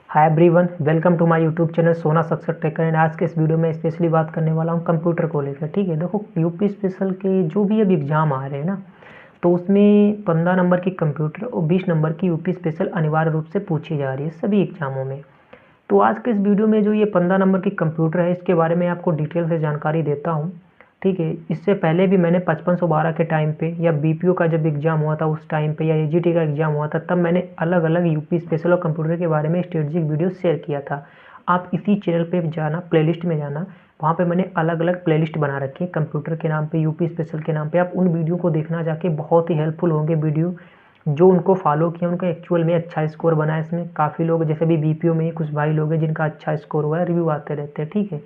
Hi everyone, welcome to my YouTube channel Sona success taker. And आज के इस video में स्पेशली बात करने वाला हूँ कंप्यूटर को लेकर। ठीक है, देखो यूपी स्पेशल के जो भी अब एग्ज़ाम आ रहे हैं ना, तो उसमें 15 नंबर की कंप्यूटर और 20 नंबर की यूपी स्पेशल अनिवार्य रूप से पूछी जा रही है सभी एग्ज़ामों में। तो आज के इस वीडियो में जो ये 15 नंबर की कंप्यूटर है, इसके बारे में आपको डिटेल से जानकारी देता हूँ। ठीक है, इससे पहले भी मैंने 5512 के टाइम पे या बीपीओ का जब एग्ज़ाम हुआ था उस टाइम पे या एजीटी का एग्ज़ाम हुआ था, तब मैंने अलग अलग यूपी स्पेशल और कंप्यूटर के बारे में स्ट्रेटेजिक वीडियो शेयर किया था। आप इसी चैनल पे जाना, प्लेलिस्ट में जाना, वहाँ पे मैंने अलग अलग प्लेलिस्ट बना रखी है कंप्यूटर के नाम पे, यूपी स्पेशल के नाम पे। आप उन वीडियो को देखना जाके, बहुत ही हेल्पफुल होंगे वीडियो। जो उनको फॉलो किया उनका एक्चुअल में अच्छा स्कोर बना है। इसमें काफ़ी लोग, जैसे भी बीपीओ में ही कुछ भाई लोग हैं जिनका अच्छा स्कोर हुआ है, रिव्यू आते रहते हैं। ठीक है,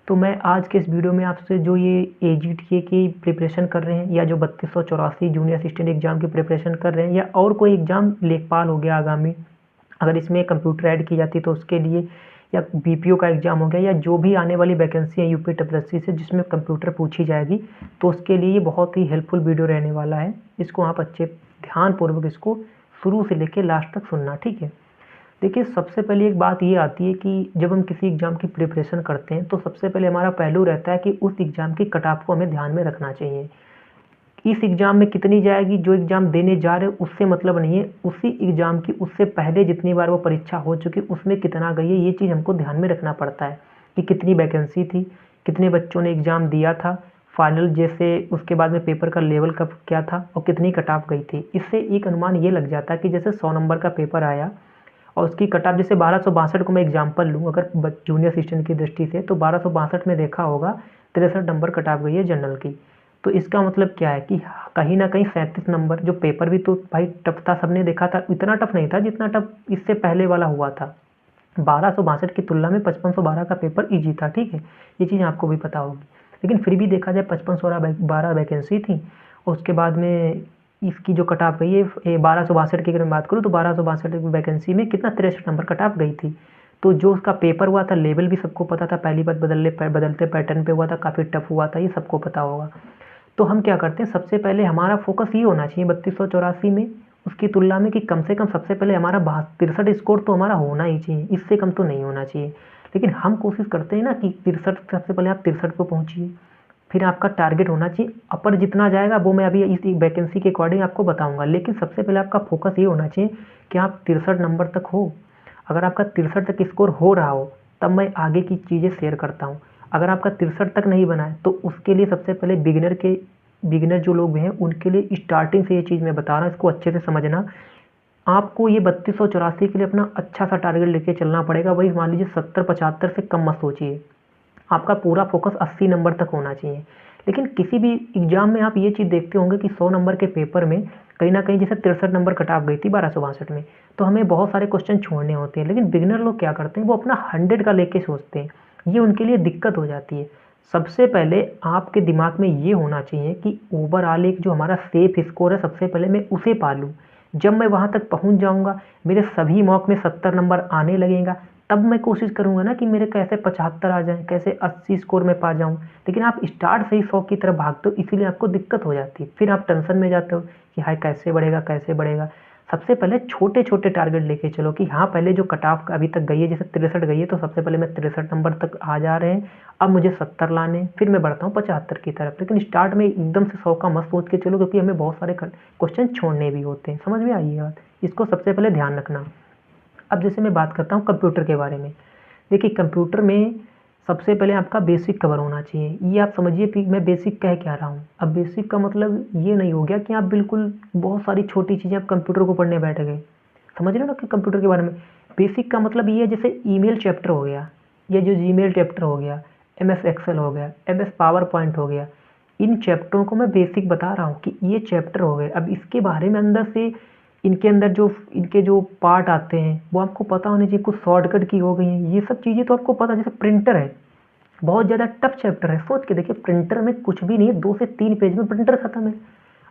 तो मैं आज के इस वीडियो में आपसे जो ये एजीटीए की प्रिपरेशन कर रहे हैं, या जो 3284 जूनियर असिस्टेंट एग्जाम की प्रिपरेशन कर रहे हैं, या और कोई एग्जाम, लेखपाल हो गया आगामी, अगर इसमें कंप्यूटर ऐड की जाती तो उसके लिए, या बीपीओ का एग्जाम हो गया, या जो भी आने वाली वैकेंसी है यूपी डब्ल्यूएसएससी से जिसमें कंप्यूटर पूछी जाएगी, तो उसके लिए ये बहुत ही हेल्पफुल वीडियो रहने वाला है। इसको आप अच्छे ध्यानपूर्वक इसको शुरू से लेकर लास्ट तक सुनना। ठीक है, देखिए सबसे पहले एक बात ये आती है कि जब हम किसी एग्ज़ाम की प्रिपरेशन करते हैं, तो सबसे पहले हमारा पहलू रहता है कि उस एग्ज़ाम की कट ऑफ को हमें ध्यान में रखना चाहिए। इस एग्ज़ाम में कितनी जाएगी, जो एग्ज़ाम देने जा रहे हैं उससे मतलब नहीं है, उसी एग्ज़ाम की उससे पहले जितनी बार वो परीक्षा हो चुकी उसमें कितना गई है, ये चीज़ हमको ध्यान में रखना पड़ता है कि कितनी वैकेंसी थी, कितने बच्चों ने एग्ज़ाम दिया था फाइनल, जैसे उसके बाद में पेपर का लेवल कब क्या था और कितनी कट ऑफ गई थी। इससे एक अनुमान ये लग जाता है कि जैसे 100 नंबर का पेपर आया और उसकी कट ऑफ जैसे 1262 को मैं एग्जांपल लूँ अगर जूनियर असिस्टेंट की दृष्टि से, तो 1262 में देखा होगा 63 नंबर कट ऑफ गई है जनरल की। तो इसका मतलब क्या है कि कहीं ना कहीं 37 नंबर, जो पेपर भी तो भाई टफ था, सबने देखा था, इतना टफ नहीं था जितना टफ इससे पहले वाला हुआ था। 1262 की तुलना में 5512 का पेपर ईजी था। ठीक है, ये चीज़ आपको भी पता होगी। लेकिन फिर भी देखा जाए 5512 वैकेंसी थी, और उसके बाद में इसकी जो कट ऑफ गई है 1262 की, अगर मैं बात करूँ तो 1262 वैकेंसी में कितना 63 नंबर कट ऑफ गई थी। तो जो उसका पेपर हुआ था, लेवल भी सबको पता था, पहली बार बदलते पैटर्न पे हुआ था, काफ़ी टफ हुआ था, ये सबको पता होगा। तो हम क्या करते हैं, सबसे पहले हमारा फोकस ये होना चाहिए 3284 में उसकी तुलना में कि कम से कम सबसे पहले हमारा 63 स्कोर तो हमारा होना ही चाहिए, इससे कम तो नहीं होना चाहिए। लेकिन हम कोशिश करते हैं ना कि 63, सबसे पहले आप 63 पे पहुँचिए, फिर आपका टारगेट होना चाहिए अपर जितना जाएगा वो मैं अभी इस वैकेंसी के अकॉर्डिंग आपको बताऊंगा। लेकिन सबसे पहले आपका फोकस ये होना चाहिए कि आप 63 नंबर तक हो। अगर आपका 63 तक स्कोर हो रहा हो, तब मैं आगे की चीज़ें शेयर करता हूँ। अगर आपका 63 तक नहीं बना है, तो उसके लिए सबसे पहले बिगिनर जो लोग हैं उनके लिए स्टार्टिंग से ये चीज़ मैं बता रहा हूँ, इसको अच्छे से समझना। आपको ये 3284 के लिए अपना अच्छा सा टारगेट लेके चलना पड़ेगा। वही मान लीजिए 70-75 से कम मत सोचिए, आपका पूरा फोकस 80 नंबर तक होना चाहिए। लेकिन किसी भी एग्जाम में आप ये चीज़ देखते होंगे कि 100 नंबर के पेपर में कहीं ना कहीं जैसे 63 नंबर कट ऑफ गई थी 1262 में, तो हमें बहुत सारे क्वेश्चन छोड़ने होते हैं। लेकिन बिगिनर लोग क्या करते हैं, वो अपना 100 का लेके सोचते हैं, ये उनके लिए दिक्कत हो जाती है। सबसे पहले आपके दिमाग में ये होना चाहिए कि ओवरऑल एक जो हमारा सेफ स्कोर है, सबसे पहले मैं उसे पालूँ। जब मैं वहाँ तक पहुँच जाऊँगा, मेरे सभी मॉक में 70 नंबर आने लगेगा, तब मैं कोशिश करूँगा ना कि मेरे कैसे 75 आ जाएँ, कैसे 80 स्कोर में पा जाऊँ। लेकिन आप स्टार्ट से ही 100 की तरफ भागते हो, इसीलिए आपको दिक्कत हो जाती है। फिर आप टेंशन में जाते हो कि हाय कैसे बढ़ेगा, कैसे बढ़ेगा। सबसे पहले छोटे-छोटे टारगेट लेके चलो कि हाँ, पहले जो कट ऑफ अभी तक गई है, जैसे 63 गई है, तो सबसे पहले मैं 63 नंबर तक आ जा रहे हैं, अब मुझे 70 लाने हैं, फिर मैं बढ़ता हूँ 75 की तरफ। लेकिन स्टार्ट में एकदम से 100 का मत सोच के चलो, क्योंकि हमें बहुत सारे क्वेश्चन छोड़ने भी होते हैं। समझ में आई ये बात? इसको सबसे पहले ध्यान रखना। अब जैसे मैं बात करता हूँ कंप्यूटर के बारे में। देखिए कंप्यूटर में सबसे पहले आपका बेसिक कवर होना चाहिए। ये आप समझिए कि मैं बेसिक कह क्या रहा हूँ। अब बेसिक का मतलब ये नहीं हो गया कि आप बिल्कुल बहुत सारी छोटी चीज़ें आप कंप्यूटर को पढ़ने बैठ गए। समझ रहे हो ना कि कंप्यूटर के बारे में बेसिक का मतलब ये है, जैसे ईमेल चैप्टर हो गया, या जो जीमेल चैप्टर हो गया, एमएस एक्सेल हो गया, एमएस पावर पॉइंट हो गया, इन चैप्टरों को मैं बेसिक बता रहा हूँ कि ये चैप्टर हो गए। अब इसके बारे में अंदर से इनके अंदर जो इनके जो पार्ट आते हैं वो आपको पता होने चाहिए। कुछ शॉर्टकट की हो गई हैं, ये सब चीज़ें तो आपको पता। जैसे प्रिंटर है, बहुत ज़्यादा टफ चैप्टर है। सोच के देखिए, प्रिंटर में कुछ भी नहीं है, 2 से 3 पेज में प्रिंटर खत्म है।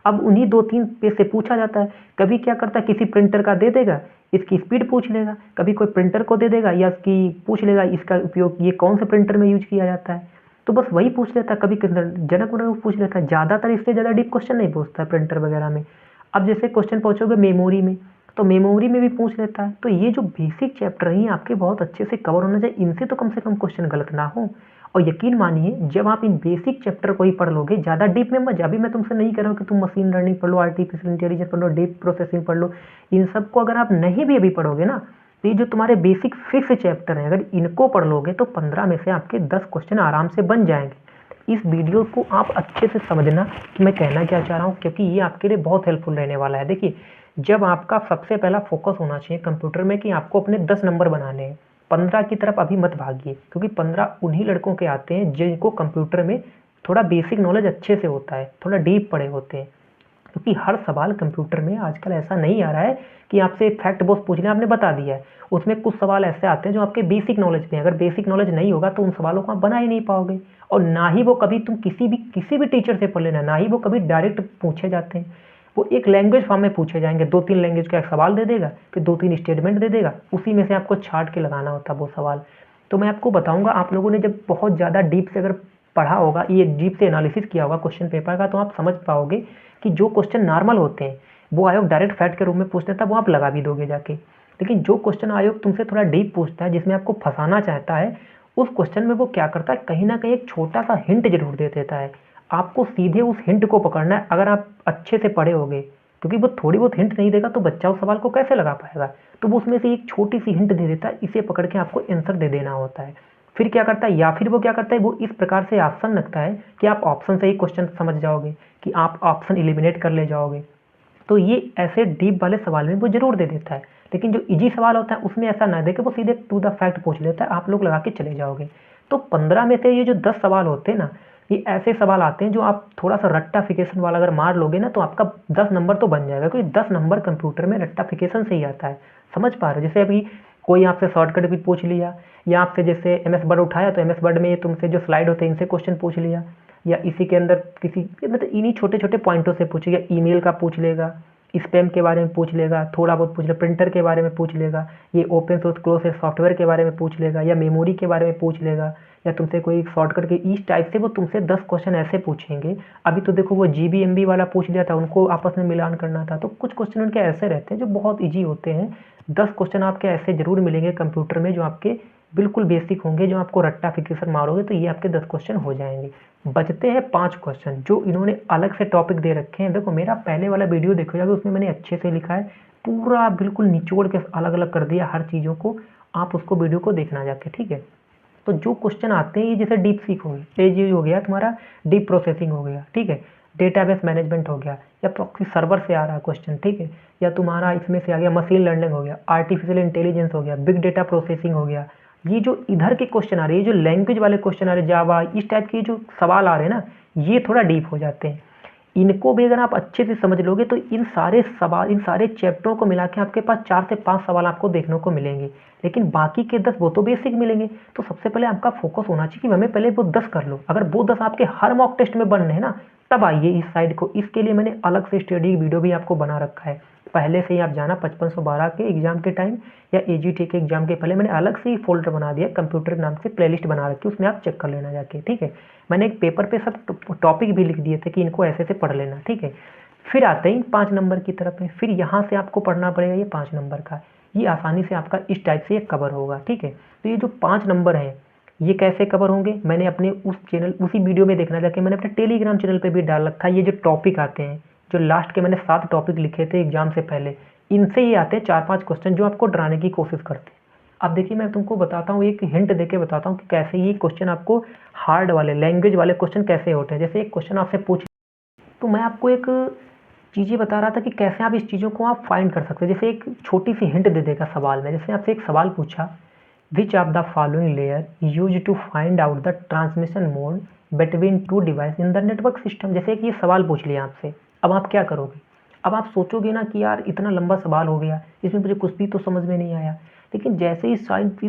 अब उन्हीं 2-3 पेज से पूछा जाता है। कभी क्या करता है, किसी प्रिंटर का दे देगा, इसकी स्पीड पूछ लेगा, कभी कोई प्रिंटर को दे देगा या इसकी पूछ लेगा इसका उपयोग ये कौन से प्रिंटर में यूज किया जाता है, तो बस वही पूछ लेता है। कभी जनक वनक पूछ लेता है, ज़्यादातर इससे ज़्यादा डीप क्वेश्चन नहीं पूछता है प्रिंटर वगैरह में। अब जैसे क्वेश्चन पहुँचोगे मेमोरी में, तो मेमोरी में भी पूछ लेता है। तो ये जो बेसिक चैप्टर हैं ये आपके बहुत अच्छे से कवर होना चाहिए, इनसे तो कम से कम क्वेश्चन गलत ना हो। और यकीन मानिए जब आप इन बेसिक चैप्टर को ही पढ़ लोगे, ज़्यादा डीप में मत, अभी मैं तुमसे नहीं कह रहा हूँ कि तुम मशीन लर्निंग पढ़ लो, आर्टिफिशियल इंटेलिजेंस पढ़ लो, डीप प्रोसेसिंग पढ़ लो। इन सबको अगर आप नहीं भी अभी पढ़ोगे ना, तो ये जो तुम्हारे बेसिक फिक्स चैप्टर हैं अगर इनको पढ़ लोगे तो 15 में से आपके 10 क्वेश्चन आराम से बन जाएंगे। इस वीडियो को आप अच्छे से समझना कि मैं कहना क्या चाह रहा हूँ, क्योंकि ये आपके लिए बहुत हेल्पफुल रहने वाला है। देखिए, जब आपका सबसे पहला फोकस होना चाहिए कंप्यूटर में कि आपको अपने 10 नंबर बनाने हैं, 15 की तरफ अभी मत भागिए, क्योंकि 15 उन्हीं लड़कों के आते हैं जिनको कंप्यूटर में थोड़ा बेसिक नॉलेज अच्छे से होता है, थोड़ा डीप पढ़े होते हैं। क्योंकि हर सवाल कंप्यूटर में आजकल ऐसा नहीं आ रहा है कि आपसे फैक्ट बॉक्स पूछ लें, आपने बता दिया है। उसमें कुछ सवाल ऐसे आते हैं जो आपके बेसिक नॉलेज पे हैं। अगर बेसिक नॉलेज नहीं होगा तो उन सवालों को आप बना ही नहीं पाओगे, और ना ही वो कभी तुम किसी भी टीचर से पढ़ लेना, ना ही वो कभी डायरेक्ट पूछे जाते हैं। वो एक लैंग्वेज फॉर्म में पूछे जाएंगे, 2-3 लैंग्वेज का एक सवाल दे देगा, फिर 2-3 स्टेटमेंट दे देगा, उसी में से आपको छांट के लगाना होता है वो सवाल। तो मैं आपको बताऊंगा, आप लोगों ने जब बहुत ज़्यादा डीप से अगर पढ़ा होगा, ये डीप से एनालिसिस किया होगा क्वेश्चन पेपर का, तो आप समझ पाओगे कि जो क्वेश्चन नॉर्मल होते हैं वो आयोग डायरेक्ट फैक्ट के रूप में पूछ लेता है, वो आप लगा भी दोगे जाके। लेकिन जो क्वेश्चन आयोग तुमसे थोड़ा डीप पूछता है, जिसमें आपको फंसाना चाहता है, उस क्वेश्चन में वो क्या करता है, कहीं ना कहीं एक छोटा सा हिंट जरूर दे देता है। आपको सीधे उस हिंट को पकड़ना है अगर आप अच्छे से पढ़े होगे, क्योंकि वो थोड़ी बहुत हिंट नहीं देगा तो बच्चा उस सवाल को कैसे लगा पाएगा। तो वो उसमें से एक छोटी सी हिंट दे देता है, इसे पकड़ के आपको आंसर दे देना होता है। फिर क्या करता है, या फिर वो क्या करता है, वो इस प्रकार से ऑप्शन रखता है कि आप ऑप्शन से ही क्वेश्चन समझ जाओगे, कि आप ऑप्शन एलिमिनेट कर ले जाओगे। तो ये ऐसे डीप वाले सवाल में वो जरूर दे देता है। लेकिन जो इजी सवाल होता है उसमें ऐसा ना दे के वो सीधे टू द फैक्ट पूछ लेता है, आप लोग लगा के चले जाओगे। तो 15 में से ये जो 10 सवाल होते हैं ना, ये ऐसे सवाल आते हैं जो आप थोड़ा सा रट्टाफिकेशन वाला अगर मार लोगे ना तो आपका 10 नंबर तो बन जाएगा, क्योंकि 10 नंबर कंप्यूटर में रट्टाफिकेशन से ही आता है। समझ पा रहे हो? जैसे अभी कोई आपसे शॉर्टकट भी पूछ लिया, या आपसे जैसे MS वर्ड उठाया तो MS वर्ड में तुमसे जो स्लाइड होते हैं इनसे क्वेश्चन पूछ लिया, या इसी के अंदर किसी मतलब इन्हीं छोटे छोटे पॉइंटों से पूछेगा, ईमेल का पूछ लेगा, स्पैम के बारे में पूछ लेगा, थोड़ा बहुत पूछ लेगा, प्रिंटर के बारे में पूछ लेगा, ये ओपन सोर्स क्लोज सॉफ्टवेयर के बारे में पूछ लेगा, या मेमोरी के बारे में पूछ लेगा, या तुमसे कोई शॉर्टकट के इस टाइप से वो तुमसे 10 क्वेश्चन ऐसे पूछेंगे। अभी तो देखो वो GB MB वाला पूछ लिया था, उनको आपस में मिलान करना था। तो कुछ क्वेश्चन उनके ऐसे रहते हैं जो बहुत ईजी होते हैं। 10 क्वेश्चन आपके ऐसे जरूर मिलेंगे कंप्यूटर में जो आपके बिल्कुल बेसिक होंगे, जो आपको रट्टाफिकेशन मारोगे तो ये आपके 10 क्वेश्चन हो जाएंगे। बचते हैं 5 क्वेश्चन जो इन्होंने अलग से टॉपिक दे रखे हैं। देखो मेरा पहले वाला वीडियो देखो जाके, उसमें मैंने अच्छे से लिखा है, पूरा बिल्कुल निचोड़ के अलग अलग कर दिया हर चीज़ों को। आप उसको वीडियो को देखना जाके, ठीक है। तो जो क्वेश्चन आते हैं ये जैसे डीप सीक हो गया, ये हो गया तुम्हारा डीप प्रोसेसिंग हो गया, ठीक है, डेटाबेस मैनेजमेंट हो गया, या प्रॉक्सी सर्वर से आ रहा है क्वेश्चन, ठीक है, या तुम्हारा इसमें से आ गया मशीन लर्निंग हो गया, आर्टिफिशियल इंटेलिजेंस हो गया, बिग डेटा प्रोसेसिंग हो गया। ये जो इधर के क्वेश्चन आ रहे हैं, ये जो लैंग्वेज वाले क्वेश्चन आ रहे हैं, जावा इस टाइप के जो सवाल आ रहे हैं ना, ये थोड़ा डीप हो जाते हैं। इनको भी अगर आप अच्छे से समझ लोगे तो इन सारे सवाल, इन सारे चैप्टरों को मिला के आपके पास 4 से 5 सवाल आपको देखने को मिलेंगे। लेकिन बाकी के 10 वो तो बेसिक मिलेंगे। तो सबसे पहले आपका फोकस होना चाहिए कि हमें पहले वो 10 कर लो। अगर वो 10 आपके हर मॉक टेस्ट में बन रहे हैं ना, तब आइए इस साइड को। इसके लिए मैंने अलग से स्टडी वीडियो भी आपको बना रखा है। पहले से ही आप जाना 5512 के एग्जाम के टाइम या AGT के एग्जाम के पहले मैंने अलग से ही फोल्डर बना दिया, कंप्यूटर नाम से प्लेलिस्ट बना रखी है, उसमें आप चेक कर लेना जाके, ठीक है। मैंने एक पेपर पे सब टॉपिक भी लिख दिए थे कि इनको ऐसे से पढ़ लेना, ठीक है। फिर आते हैं 5 नंबर की तरफ में, फिर यहाँ से आपको पढ़ना पड़ेगा ये 5 नंबर का। ये आसानी से आपका इस टाइप से कवर होगा, ठीक है। तो ये जो 5 नंबर हैं ये कैसे कवर होंगे, मैंने अपने उस चैनल उसी वीडियो में देखना जाके मैंने अपने टेलीग्राम चैनल पे भी डाल रखा है। ये जो टॉपिक आते हैं, जो लास्ट के मैंने 7 टॉपिक लिखे थे एग्जाम से पहले, इनसे ही आते हैं 4-5 क्वेश्चन जो आपको डराने की कोशिश करते हैं। अब देखिए मैं तुमको बताता हूँ, एक हिंट देके बताता हूँ कि कैसे ये क्वेश्चन आपको हार्ड वाले लैंग्वेज वाले क्वेश्चन कैसे होते हैं। जैसे एक क्वेश्चन आपसे पूछ, तो मैं आपको एक चीज़ ये बता रहा था कि कैसे आप इस चीज़ों को आप फाइंड कर सकते हैं। जैसे एक छोटी सी हिंट दे देगा सवाल में। जैसे आपसे एक सवाल पूछा, which of the following layer use to find out the transmission mode between 2 device in the network system. जैसे कि ये सवाल पूछ लिया आपसे, अब आप क्या करोगे। अब आप सोचोगे ना कि यार इतना लंबा सवाल हो गया, इसमें मुझे कुछ भी तो समझ में नहीं आया। लेकिन जैसे ही इस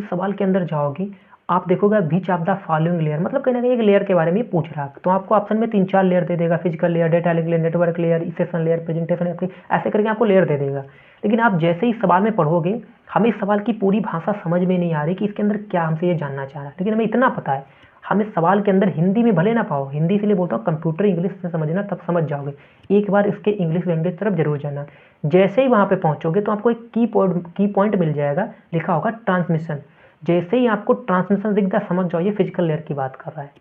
सवाल के अंदर जाओगे, आप देखोगे बीच ऑफ द फॉलोइंग लेयर, मतलब कहीं ना कहीं एक लेयर के बारे में पूछ रहा है। तो आपको ऑप्शन में 3-4 लेयर दे देगा, physical layer, data layer, network layer, session layer, presentation layer, ऐसे करके आपको लेयर दे देगा। लेकिन आप जैसे ही सवाल में पढ़ोगे, हमें इस सवाल की पूरी भाषा समझ में नहीं आ रही कि इसके अंदर क्या हमसे ये जानना चाह रहा है, लेकिन हमें इतना पता है, हम इस सवाल के अंदर हिंदी में भले ना पाओ, हिंदी इसलिए बोलता हूँ कंप्यूटर इंग्लिश से समझना, तब समझ जाओगे। एक बार इसके इंग्लिश लैंग्वेज तरफ जरूर जाना। जैसे ही वहाँ पे पहुँचोगे तो आपको एक की पॉइंट मिल जाएगा, लिखा होगा ट्रांसमिशन। जैसे ही आपको ट्रांसमिशन दिख जाए, समझ जाओ ये फिजिकल लेयर की बात कर रहा है।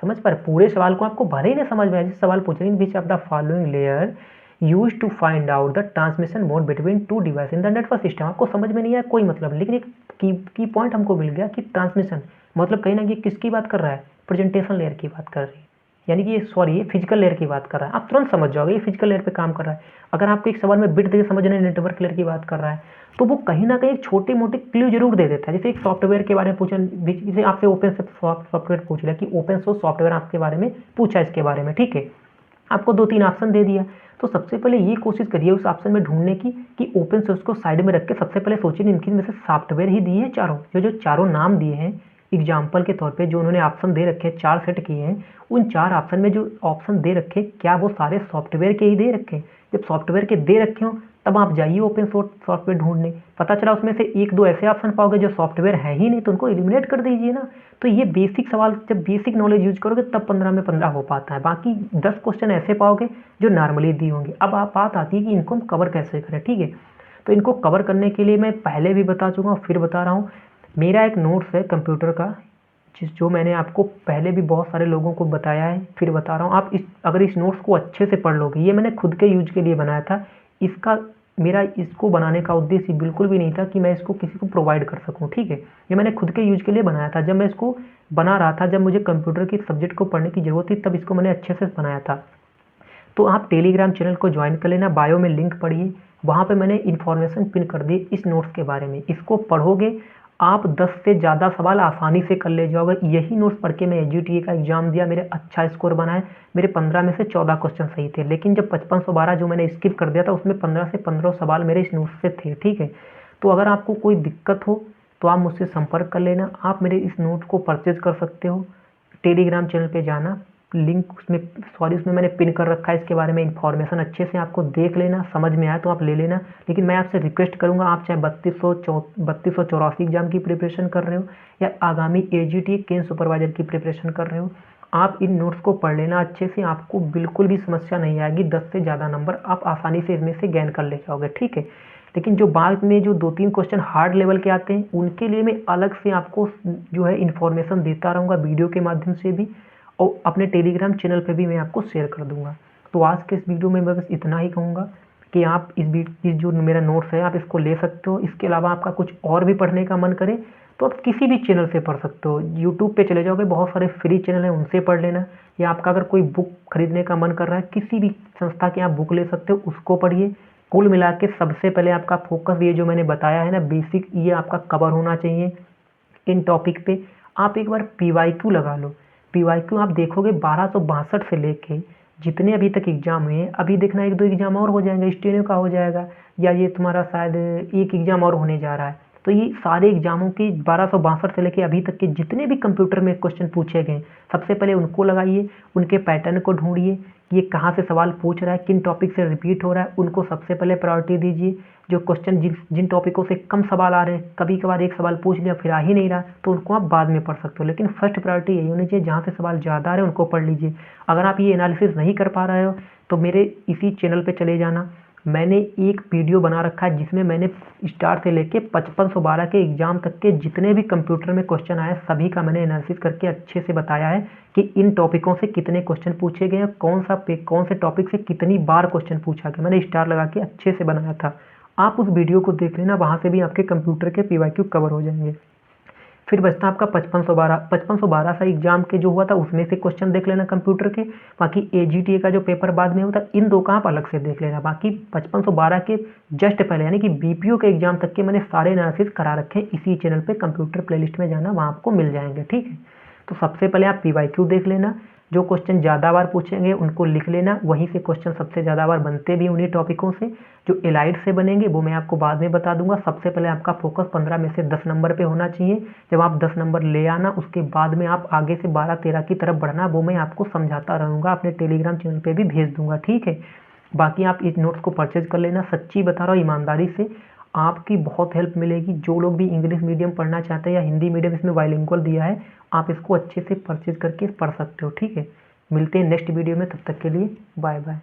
समझ पर पूरे सवाल को आपको भले ही ना समझ में आए, सवाल पूछ रहे हैं which of the following layer use to find out the transmission mode between two device in the network system. आपको समझ में नहीं आया कोई मतलब, लेकिन एक की पॉइंट हमको मिल गया कि ट्रांसमिशन मतलब कहीं ना कहीं किसकी बात कर रहा है, प्रेजेंटेशन लेयर की बात कर रही है, यानी कि ये फिजिकल लेयर की बात कर रहा है। आप तुरंत समझ जाओगे ये फिजिकल लेयर पे काम कर रहा है। अगर आपको एक सवाल में बिट देके समझना है नेटवर्क लेयर की बात कर रहा है, तो वो कहीं ना कहीं छोटे मोटे क्लू जरूर दे देता है। जैसे एक सॉफ्टवेयर के बारे में पूछा, जैसे आपसे ओपन सॉफ्टवेयर पूछ लिया कि ओपन सोर्स सॉफ्टवेयर आपके बारे में पूछा, इसके बारे में, ठीक है, आपको 2-3 ऑप्शन दे दिया। तो सबसे पहले ये कोशिश करिए उस ऑप्शन में ढूंढने की कि ओपन सोर्स को साइड में रख के सबसे पहले सोचिए इनकी में से सॉफ्टवेयर ही दिए हैं चारों, जो चारों नाम दिए हैं एग्जाम्पल के तौर पे, जो उन्होंने ऑप्शन दे रखे हैं, 4 सेट किए हैं, उन 4 ऑप्शन में जो ऑप्शन दे रखे क्या वो सारे सॉफ्टवेयर के ही दे रखे हैं? जब सॉफ्टवेयर के दे रखे हो तब आप जाइए ओपन सोर्स सॉफ्टवेयर ढूंढने, पता चला उसमें से 1-2 ऐसे ऑप्शन पाओगे जो सॉफ्टवेयर है ही नहीं, तो उनको एलिमिनेट कर दीजिए ना। तो ये बेसिक सवाल, जब बेसिक नॉलेज यूज करोगे तब 15 में 15 हो पाता है। बाकी 10 क्वेश्चन ऐसे पाओगे जो नॉर्मली दी होंगे। अब आप बात आती है कि इनको हम कवर कैसे करें, ठीक है। तो इनको कवर करने के लिए मैं पहले भी बता चुका हूँ, फिर बता रहा हूँ, मेरा एक नोट्स है कंप्यूटर का, जो मैंने आपको पहले भी बहुत सारे लोगों को बताया है, फिर बता रहा हूँ। आप अगर इस नोट्स को अच्छे से पढ़ लोगे, ये मैंने खुद के यूज के लिए बनाया था। मेरा इसको बनाने का उद्देश्य बिल्कुल भी नहीं था कि मैं इसको किसी को प्रोवाइड कर सकूं, ठीक है। ये मैंने खुद के यूज के लिए बनाया था। जब मैं इसको बना रहा था, जब मुझे कंप्यूटर की सब्जेक्ट को पढ़ने की जरूरत थी, तब इसको मैंने अच्छे से बनाया था। तो आप टेलीग्राम चैनल को ज्वाइन कर लेना, बायो में लिंक पढ़िए, वहाँ पे मैंने इन्फॉर्मेशन पिन कर दी इस नोट्स के बारे में। इसको पढ़ोगे आप 10 से ज़्यादा सवाल आसानी से कर ले जाओगे। यही नोट्स पढ़ के मैं एजीटीए का एग्जाम दिया, मेरे अच्छा स्कोर बनाए, मेरे 15 में से 14 क्वेश्चन सही थे। लेकिन जब 5512 जो मैंने स्किप कर दिया था, उसमें 15 से 15 सवाल मेरे इस नोट्स से थे, ठीक है। तो अगर आपको कोई दिक्कत हो तो आप मुझसे संपर्क कर लेना। आप मेरे इस नोट को परचेज कर सकते हो, टेलीग्राम चैनल पे जाना, लिंक उसमें मैंने पिन कर रखा है। इसके बारे में इन्फॉर्मेशन अच्छे से आपको देख लेना, समझ में आया तो आप ले लेना। लेकिन मैं आपसे रिक्वेस्ट करूंगा, आप चाहे 3284 एग्जाम की प्रिपरेशन कर रहे हो या आगामी एजीटी केन सुपरवाइजर की प्रिपरेशन कर रहे हो, आप इन नोट्स को पढ़ लेना अच्छे से, आपको बिल्कुल भी समस्या नहीं आएगी। 10 से ज़्यादा नंबर आप आसानी से इसमें से गेन कर ले जाओगे, ठीक है। लेकिन जो बाद में जो 2-3 क्वेश्चन हार्ड लेवल के आते हैं, उनके लिए मैं अलग से आपको जो है इन्फॉर्मेशन देता रहूँगा वीडियो के माध्यम से भी, और अपने टेलीग्राम चैनल पे भी मैं आपको शेयर कर दूंगा। तो आज के इस वीडियो में मैं बस इतना ही कहूँगा कि आप इस जो मेरा नोट्स है आप इसको ले सकते हो। इसके अलावा आपका कुछ और भी पढ़ने का मन करे तो आप किसी भी चैनल से पढ़ सकते हो। यूट्यूब पे चले जाओगे, बहुत सारे फ्री चैनल हैं, उनसे पढ़ लेना। या आपका अगर कोई बुक खरीदने का मन कर रहा है, किसी भी संस्था की आप बुक ले सकते हो, उसको पढ़िए। कुल मिला के सबसे पहले आपका फोकस ये जो मैंने बताया है ना बेसिक, ये आपका कवर होना चाहिए इन टॉपिक पे। आप एक बार पीवाईक्यू लगा लो। पीवाईक्यू आप देखोगे 1262 से लेके जितने अभी तक एग्जाम हुए हैं, अभी देखना 1-2 एग्जाम और हो जाएंगे, स्टेनो का हो जाएगा, या ये तुम्हारा शायद एक एग्जाम और होने जा रहा है। तो ये सारे एग्जामों की 1262 से लेके अभी तक के जितने भी कंप्यूटर में क्वेश्चन पूछे गए, सबसे पहले उनको लगाइए, उनके पैटर्न को ढूंढिए, ये कहाँ से सवाल पूछ रहा है, किन टॉपिक से रिपीट हो रहा है, उनको सबसे पहले प्रायोरिटी दीजिए। जो क्वेश्चन जिन टॉपिकों से कम सवाल आ रहे हैं, कभी कभार एक सवाल पूछ लिया फिर आ ही नहीं रहा, तो उनको आप बाद में पढ़ सकते हो। लेकिन फर्स्ट प्रायोरिटी यही होनी चाहिए, जहाँ से सवाल ज़्यादा आ रहे हैं उनको पढ़ लीजिए। अगर आप ये एनालिसिस नहीं कर पा रहे हो तो मेरे इसी चैनल पे चले जाना, मैंने एक वीडियो बना रखा है जिसमें मैंने स्टार से लेके 5512 के एग्जाम तक के जितने भी कंप्यूटर में क्वेश्चन आए सभी का मैंने एनालिसिस करके अच्छे से बताया है कि इन टॉपिकों से कितने क्वेश्चन पूछे गए, कौन से टॉपिक से कितनी बार क्वेश्चन पूछा गया, मैंने स्टार लगा के अच्छे से बनाया था। आप उस वीडियो को देख लेना, वहाँ से भी आपके कंप्यूटर के पीवाईक्यू कवर हो जाएंगे। फिर बचता आपका 5512 सा एग्जाम के जो हुआ था उसमें से क्वेश्चन देख लेना कंप्यूटर के। बाकी एजीटीए का जो पेपर बाद में होता है, इन दो का आप अलग से देख लेना। बाकी 5512 के जस्ट पहले यानी कि बीपीओ के एग्जाम तक के मैंने सारे एनालिसिस करा रखे हैं इसी चैनल पे। कंप्यूटर प्लेलिस्ट में जाना, वहाँ आपको मिल जाएंगे, ठीक है। तो सबसे पहले आप पीवाईक्यू देख लेना, जो क्वेश्चन ज़्यादा बार पूछेंगे उनको लिख लेना, वहीं से क्वेश्चन सबसे ज़्यादा बार बनते भी उन्हीं टॉपिकों से। जो एलाइड से बनेंगे वो मैं आपको बाद में बता दूंगा। सबसे पहले आपका फोकस 15 में से 10 नंबर पे होना चाहिए। जब आप 10 नंबर ले आना, उसके बाद में आप आगे से 12-13 की तरफ बढ़ना, वो मैं आपको समझाता रहूँगा, अपने टेलीग्राम चैनल पर भी भेज दूंगा, ठीक है। बाकी आप इस नोट्स को परचेज कर लेना। सच्ची बता रहा हूँ, ईमानदारी से आपकी बहुत हेल्प मिलेगी। जो लोग भी इंग्लिश मीडियम पढ़ना चाहते हैं या हिंदी मीडियम, इसमें बाइलिंगुअल दिया है, आप इसको अच्छे से परचेज करके पढ़ सकते हो, ठीक है। मिलते हैं नेक्स्ट वीडियो में, तब तक के लिए बाय बाय।